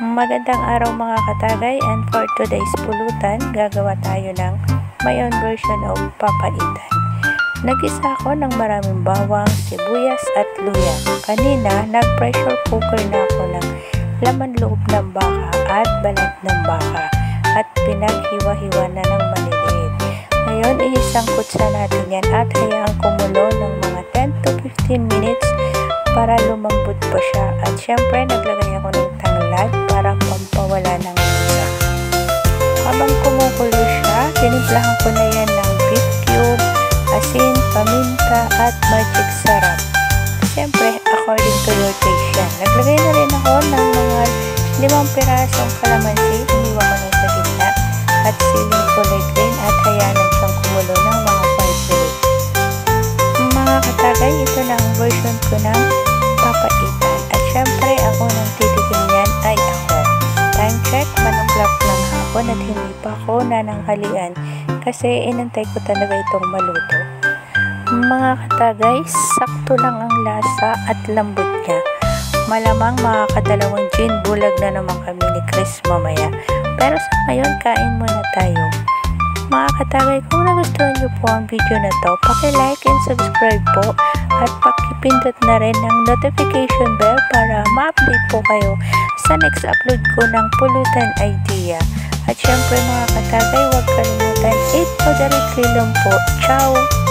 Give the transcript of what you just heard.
Magandang araw mga katagay, and for today's pulutan, gagawa tayo ng my own version of papaitan. Nag-isa ako ng maraming bawang, sibuyas at luya. Kanina, nag-pressure cooker na ako ng laman loob ng baka at balat ng baka at pinaghiwa-hiwa na ng maliliit. Ngayon, isangkutsa natin yan at hayaang kumulo ng mga 10 to 15 minutes para lumambot pa siya. At syempre, naglagay ako ng tanglad para pampawala ng lasa. Habang kumukulo siya, tinimplahan ko na yan ng beef cube, asin, paminta at magic sarap. Syempre, according to your taste yan. Naglagay na rin ako ng mga 5 pirasong kalamansi, iniwa ko na sa gitna, at siling kulay green at hayaan lang siyang kumulo ng mga 5 minutes. Mga katagay, ito na ang version ko ng papaitan. At syempre, ang unang titikim niyan ay ako. Time check, 1 o'clock ng hapon at hindi pa ako nananghalian kasi inantay ko talaga itong maluto. Mga katagay, sakto lang ang lasa at lambot niya. Malamang makakadalawang gin bulag na naman kami ni Chris mamaya. Pero sa ngayon, kain muna tayo. Mga katagay, kung nagustuhan niyo po ang video na to, paki-like and subscribe po at pakipindot na rin ng notification bell para ma-update po kayo sa next upload ko ng pulutan idea. At syempre mga katagay, huwag kalimutan, eat moderately lang po. Ciao!